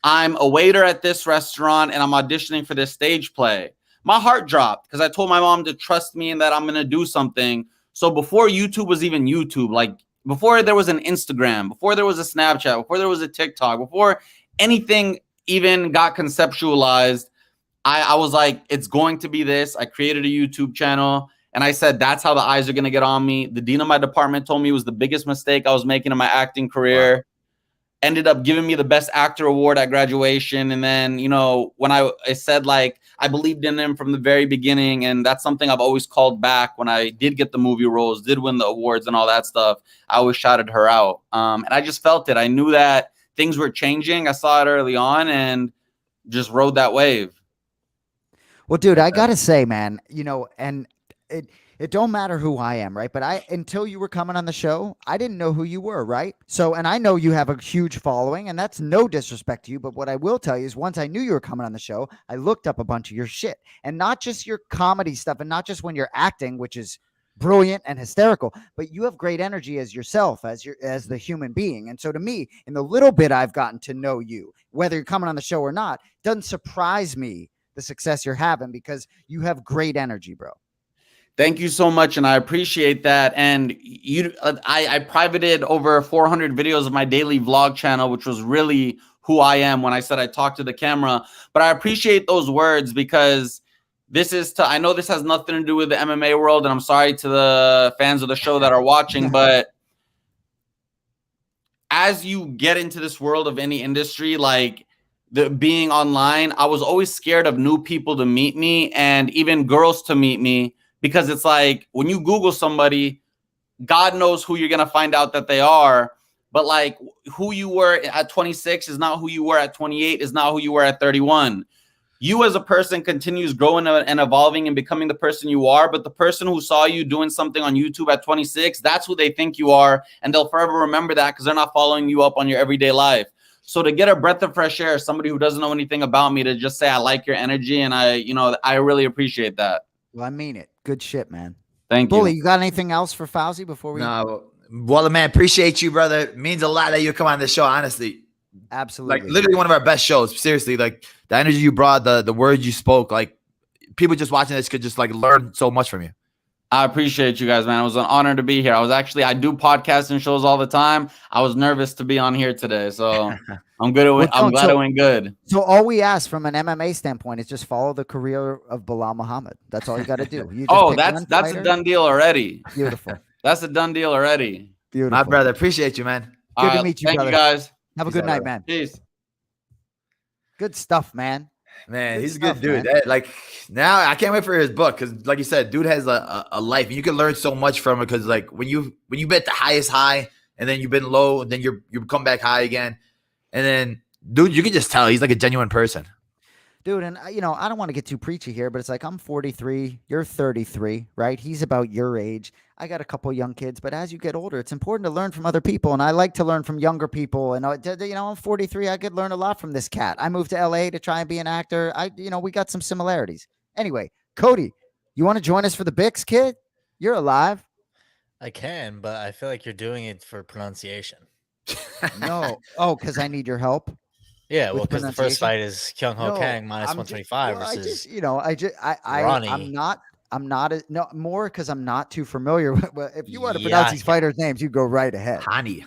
I'm a waiter at this restaurant and I'm auditioning for this stage play. My heart dropped because I told my mom to trust me and that I'm going to do something. So before YouTube was even YouTube, like before there was an Instagram, before there was a Snapchat, before there was a TikTok, before anything even got conceptualized, I was like, it's going to be this. I created a YouTube channel. And I said, that's how the eyes are going to get on me. The dean of my department told me it was the biggest mistake I was making in my acting career. Wow. Ended up giving me the best actor award at graduation. And then, you know, when I said, like, I believed in him from the very beginning. And that's something I've always called back when I did get the movie roles, did win the awards and all that stuff. I always shouted her out. And I just felt it. I knew that things were changing. I saw it early on and just rode that wave. Well, dude, I got to say, man, you know, and it don't matter who I am, right? But until you were coming on the show, I didn't know who you were, right? So, and I know you have a huge following, and that's no disrespect to you. But what I will tell you is once I knew you were coming on the show, I looked up a bunch of your shit, and not just your comedy stuff, and not just when you're acting, which is brilliant and hysterical, but you have great energy as yourself, as the human being. And so to me, in the little bit I've gotten to know you, whether you're coming on the show or not, doesn't surprise me the success you're having because you have great energy, bro. Thank you so much, and I appreciate that. And I privated over 400 videos of my daily vlog channel, which was really who I am when I said I talked to the camera. But I appreciate those words because I know this has nothing to do with the MMA world, and I'm sorry to the fans of the show that are watching, but as you get into this world of any industry, like being online, I was always scared of new people to meet me and even girls to meet me. Because it's like when you Google somebody, God knows who you're going to find out that they are. But like who you were at 26 is not who you were at 28, is not who you were at 31. You as a person continues growing and evolving and becoming the person you are. But the person who saw you doing something on YouTube at 26, that's who they think you are. And they'll forever remember that because they're not following you up on your everyday life. So to get a breath of fresh air, somebody who doesn't know anything about me to just say, I like your energy. And I really appreciate that. Well, I mean it. Good shit, man. Thank Bully, you. You got anything else for Fousey before we? No. Well, man, appreciate you, brother. It means a lot that you come on the show, honestly. Absolutely. Like literally one of our best shows. Seriously, like the energy you brought, the words you spoke, like people just watching this could just like learn so much from you. I appreciate you guys, man. It was an honor to be here. I do podcasts and shows all the time. I was nervous to be on here today, so I'm good. I'm glad it went good. So all we ask from an MMA standpoint is just follow the career of Belal Muhammad. That's all you got to do. That's a done deal already. Beautiful. That's a done deal already. Beautiful. My brother, appreciate you, man. Good to meet you, thank brother. You guys. Have a good night, man. Peace. Good stuff, man. Man, he's a good dude. Like now, I can't wait for his book because, like you said, dude has a life, and you can learn so much from it. Because, like, when you've been at the highest high, and then you've been low, and then you come back high again, and then, dude, you can just tell he's like a genuine person. Dude, and I don't want to get too preachy here, but it's like I'm 43, you're 33, right? He's about your age. I got a couple young kids, but as you get older, it's important to learn from other people, and I like to learn from younger people. And I'm 43, I could learn a lot from this cat. I moved to LA to try and be an actor. We got some similarities. Anyway, Cody, you want to join us for the Bicks, kid? You're alive. I can, but I feel like you're doing it for pronunciation. No. Oh, because I need your help. Yeah, well, because the first fight is Kyung Ho Kang minus 125 versus Ronnie. I'm not more because I'm not too familiar with. If you want to pronounce these fighters' names, you go right ahead. Hani.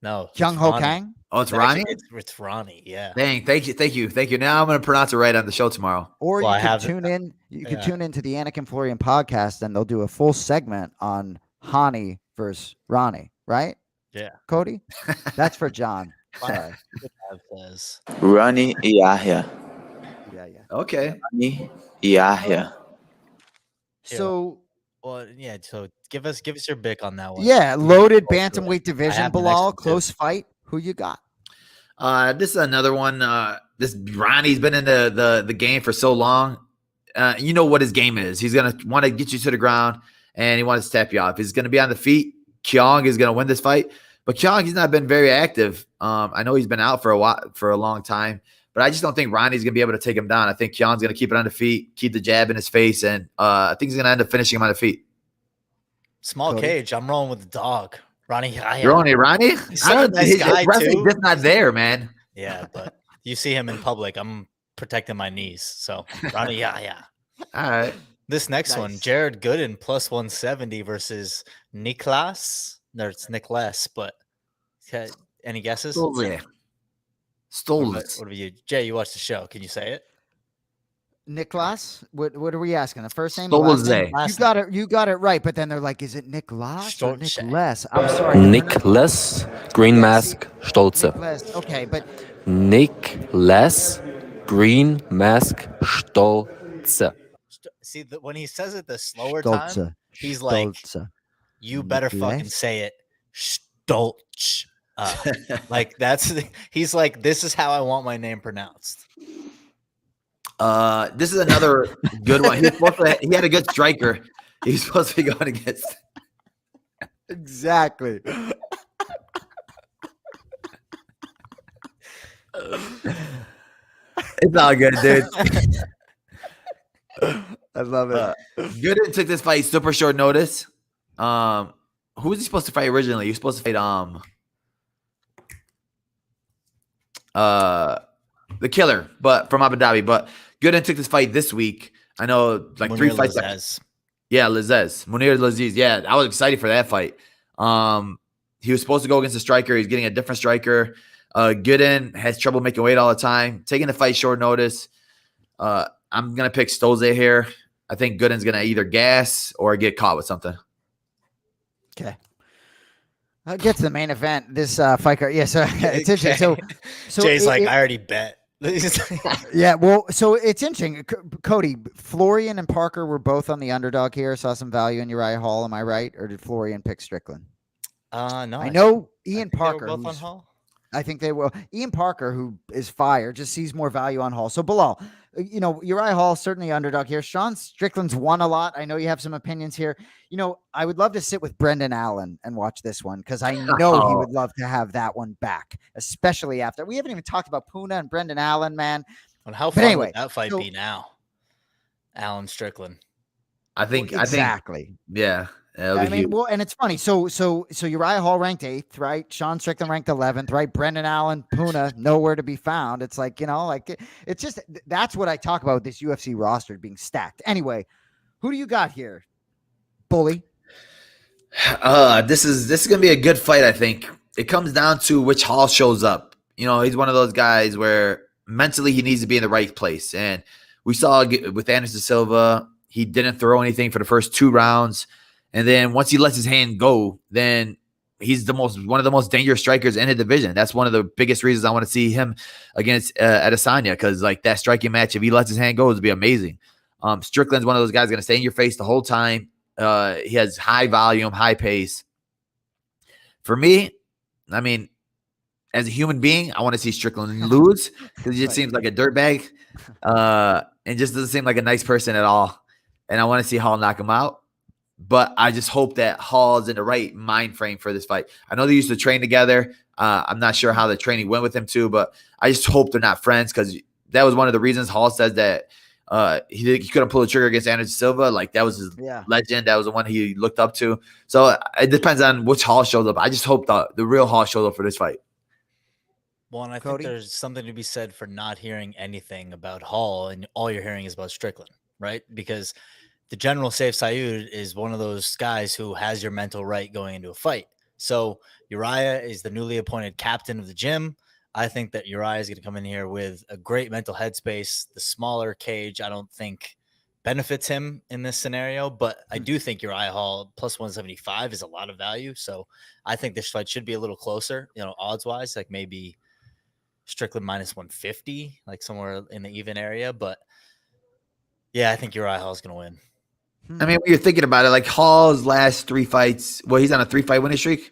No. Kyung Ho Kang. Oh, it's Ronnie? It's Ronnie, yeah. Dang, thank you. Now I'm going to pronounce it right on the show tomorrow. Or Well, you I could have- tune in. You could tune into the Anik and Florian podcast, and they'll do a full segment on Hani versus Ronnie, right? Yeah. Cody? That's for John. Sorry. Says. Ronnie Yahya. Yeah. Okay. Ronnie Yahya. So Well, yeah. So give us your pick on that one. yeah, loaded Go through it. bantamweight I division. have the next Bilal, one, too. close fight. Who you got? This is another one. This Ronnie's been in the game for so long. You know what his game is. He's gonna want to get you to the ground, and he wants to tap you off. He's gonna be on the feet. Kyong is gonna win this fight, but Kyong, he's not been very active. I know he's been out for a long time, but I just don't think Ronnie's gonna be able to take him down. I think Kyong's gonna keep it on the feet, keep the jab in his face, and I think he's gonna end up finishing him on the feet. Small Cody? cage. I'm rolling with the dog. Ronnie Yahya. You're only Ronnie? He's such a nice his guy, wrestling too. just not there, man. Yeah, but you see him in public, I'm protecting my knees. So Ronnie Yahya. All right. This next one, Nice. Jared Gooden plus 170 versus Niklas. No, it's Nicholas, but any guesses? Stole What it. about you? Jay, you watched the show. Can you say it? Niklas? What are we asking? The first name? Stolze. You got it right, but then they're like, is it Niklas or Stolze. Nicholas? I'm sorry. Nicholas Green Mask Stolze. Nicholas. Okay, but Nicholas Green Mask Stolze. See, when he says it the slower time, Stolze. he's like, Stolze. you better fucking Nicholas? say it. Stolz. Like he's like, this is how I want my name pronounced. This is another good one. He had a good striker. He's supposed to be going against. Exactly. It's all good, dude. I love it. Gooden took this fight super short notice. Who was he supposed to fight originally? He was supposed to fight the killer, but from Abu Dhabi. But Gooden took this fight this week. I know, like Munir 3 fights. Lazzez. Yeah, Lazzez. Munir Lazzez. Yeah, I was excited for that fight. He was supposed to go against a striker. He's getting a different striker. Gooden has trouble making weight all the time. Taking the fight short notice. I'm going to pick Stolze here. I think Gooden's going to either gas or get caught with something. Okay. I'll get to the main event. This fight card. Yeah, so it's interesting. So Jay's I already bet. yeah, well, so it's interesting. Cody, Florian and Parker were both on the underdog here. Saw some value in Uriah Hall. Am I right? Or did Florian pick Strickland? No, I know Ian think they were Parker. both on who's- Hall. I think they will. Ian Parker, who is fire, just sees more value on Hall. So Bilal, Uriah Hall, certainly underdog here. Sean Strickland's won a lot. I know you have some opinions here. I would love to sit with Brendan Allen and watch this one because I know he would love to have that one back, especially after. We haven't even talked about Puna and Brendan Allen, man. And how But fun anyway, would that fight so- be now? Alan Strickland. I think, Exactly. yeah. That'll I be mean, huge. well, and it's funny. So Uriah Hall ranked 8th, right? Sean Strickland ranked 11th, right? Brendan Allen, Puna, nowhere to be found. It's like, it's just, that's what I talk about with this UFC roster being stacked. Anyway, who do you got here? Bully. This is gonna be a good fight. I think it comes down to which Hall shows up. He's one of those guys where mentally he needs to be in the right place, and we saw with Anderson Silva, he didn't throw anything for the first 2 rounds, and then once he lets his hand go, then he's one of the most dangerous strikers in the division. That's one of the biggest reasons I want to see him against Adesanya, because like that striking match, if he lets his hand go, it would be amazing. Strickland's one of those guys going to stay in your face the whole time. He has high volume, high pace. For me, I mean, as a human being, I want to see Strickland lose because he just seems like a dirtbag and just doesn't seem like a nice person at all. And I want to see Hall knock him out. But I just hope that Hall's in the right mind frame for this fight. I know they used to train together. I'm not sure how the training went with him too, but I just hope they're not friends, because that was one of the reasons Hall says that he couldn't pull the trigger against Anderson Silva. Like, that was his legend. That was the one he looked up to. So it depends on which Hall shows up. I just hope the real Hall shows up for this fight. Well, and I Cody? think there's something to be said for not hearing anything about Hall, and all you're hearing is about Strickland, right? Because the General Saif Saud is one of those guys who has your mental right going into a fight. So Uriah is the newly appointed captain of the gym. I think that Uriah is going to come in here with a great mental headspace. The smaller cage, I don't think benefits him in this scenario, but I do think Uriah Hall plus 175 is a lot of value. So I think this fight should be a little closer, odds wise, like maybe Strickland minus 150, like somewhere in the even area. But yeah, I think Uriah Hall is going to win. I mean, when you're thinking about it, like Hall's last 3 fights, he's on a 3-fight winning streak.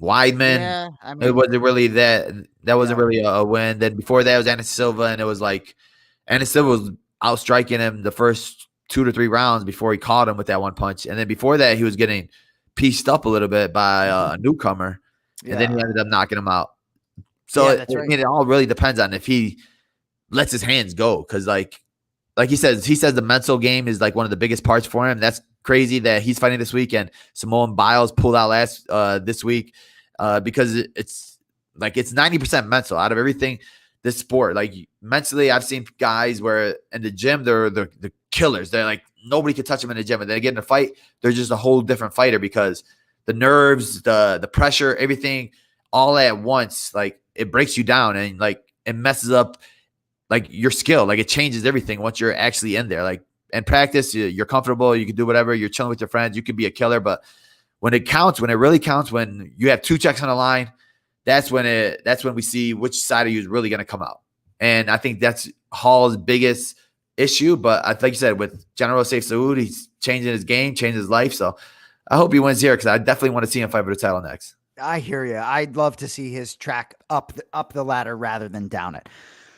Weidman, Yeah, I mean, it wasn't really that wasn't really a win. Then before that was Anderson Silva, and it was like Anderson Silva was outstriking him the first 2 to 3 rounds before he caught him with that one punch. And then before that, he was getting pieced up a little bit by a newcomer, and then he ended up knocking him out. So it all really depends on if he lets his hands go, because like he says the mental game is like one of the biggest parts for him. That's crazy that he's fighting this week, and Simone Biles pulled out this week because it's 90% mental out of everything. This sport, like mentally, I've seen guys where in the gym they're killers. They're like nobody can touch them in the gym, and they get in a fight, they're just a whole different fighter because the nerves, the pressure, everything, all at once, like it breaks you down and like it messes up like your skill. Like it changes everything once you're actually in there. Like in practice, you're comfortable, you can do whatever, you're chilling with your friends, you could be a killer, but when it counts, when it really counts, when you have 2 checks on the line, that's when we see which side of you is really going to come out. And I think that's Hall's biggest issue. But like you said, with General Saif Saud, he's changing his game, changing his life. So I hope he wins here because I definitely want to see him fight for the title next. I hear you. I'd love to see his track up the ladder rather than down it.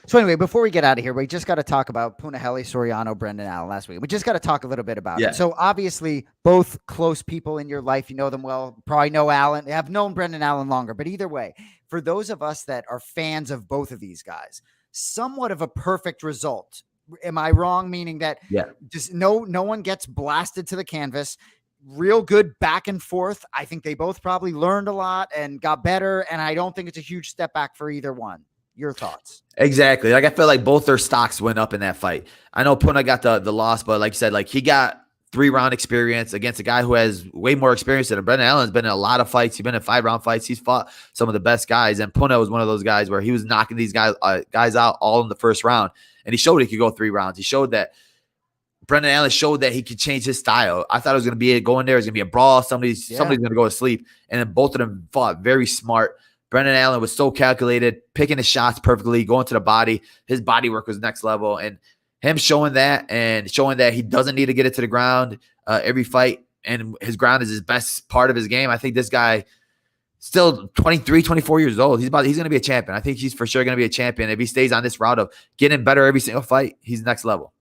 So anyway, before we get out of here, we just got to talk about Punahele Soriano, Brendan Allen last week. We just got to talk a little bit about it. So obviously, both close people in your life, you know them well, probably know Allen. I've known Brendan Allen longer, but either way, for those of us that are fans of both of these guys, somewhat of a perfect result. Am I wrong? Meaning that just no one gets blasted to the canvas. Real good back and forth. I think they both probably learned a lot and got better, and I don't think it's a huge step back for either one. Your thoughts? Exactly. Like I feel like both their stocks went up in that fight. I know Puna got the loss, but like you said, like he got 3-round experience against a guy who has way more experience than him. Brendan Allen's been in a lot of fights. He's been in 5-round fights. He's fought some of the best guys, and Puna was one of those guys where he was knocking these guys out all in the first round, and he showed he could go 3 rounds. He showed that Brendan Allen showed that he could change his style. I thought it was going to be going there. It was going to be a brawl. Somebody's going to go to sleep, and then both of them fought very smart. Brendan Allen was so calculated, picking his shots perfectly, going to the body. His body work was next level. And him showing that and showing that he doesn't need to get it to the ground every fight, and his ground is his best part of his game. I think this guy, still 23, 24 years old, he's going to be a champion. I think he's for sure going to be a champion. If he stays on this route of getting better every single fight, he's next level.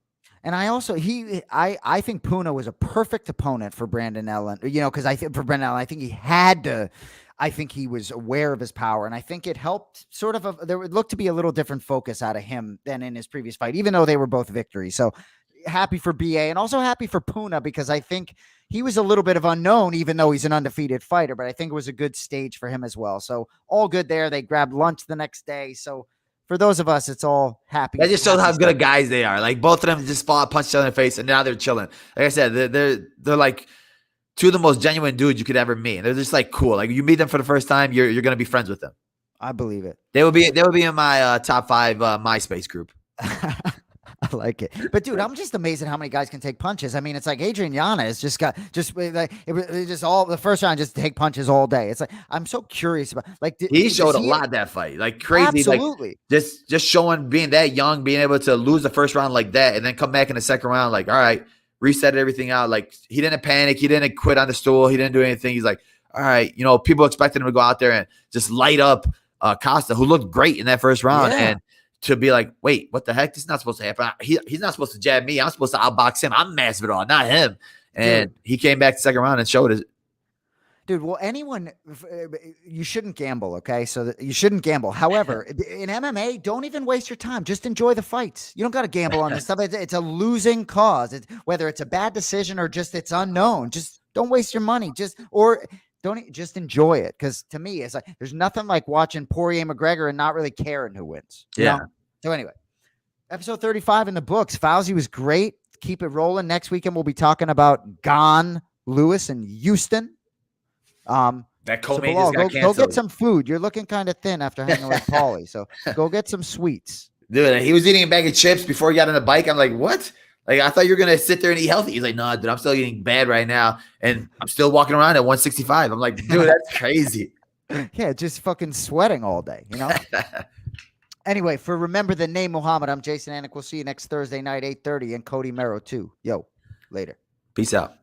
And I also I think Puna was a perfect opponent for Brendan Allen. Because I think for Brendan Allen, I think he had to. I think he was aware of his power, and I think it helped there would look to be a little different focus out of him than in his previous fight, even though they were both victories. So happy for BA and also happy for Puna, because I think he was a little bit of unknown, even though he's an undefeated fighter, but I think it was a good stage for him as well. So all good there. They grabbed lunch the next day. So for those of us, it's all happy. That just shows how good of guys they are. Like both of them just fought, punched each other in the face, and now they're chilling. Like I said, they're like 2 of the most genuine dudes you could ever meet. They're just like cool. Like you meet them for the first time, you're going to be friends with them. I believe it. They will be in my top 5 MySpace group. I like it. But dude, I'm just amazed at how many guys can take punches. I mean, it's like Adrian Yanez just all the first round, just take punches all day. It's like, I'm so curious about he showed a lot that fight, like crazy. Absolutely. Like just showing, being that young, being able to lose the first round like that, and then come back in the second round, like, all right, reset everything out. Like he didn't panic. He didn't quit on the stool. He didn't do anything. He's like, all right, people expected him to go out there and just light up Costa, who looked great in that first round. Yeah. And to be like, wait, what the heck? This is not supposed to happen. He's not supposed to jab me. I'm supposed to outbox him. I'm Masvidal, not him. And he came back the second round and showed it. Dude, well, you shouldn't gamble, okay? So you shouldn't gamble. However, in MMA, don't even waste your time. Just enjoy the fights. You don't got to gamble on this stuff. It's a losing cause. Whether it's a bad decision or just it's unknown. Just don't waste your money. Just enjoy it. Because to me, it's like there's nothing like watching Poirier McGregor and not really caring who wins. You know? So anyway, episode 35 in the books. Fousey was great. Keep it rolling. Next weekend, we'll be talking about Gone Lewis and Houston. That So co-main Belal, just got go canceled. get some food. You're looking kind of thin after hanging with Paulie. So go get some sweets. Dude, he was eating a bag of chips before he got on the bike. I'm like, what? Like, I thought you were going to sit there and eat healthy. He's like, no, dude, I'm still eating bad right now. And I'm still walking around at 165. I'm like, dude, that's crazy. Yeah, just fucking sweating all day, you know? Anyway, for Remember the Name Muhammad, I'm Jason Anik. We'll see you next Thursday night, 8:30, and Cody Merrow too. Yo, later. Peace out.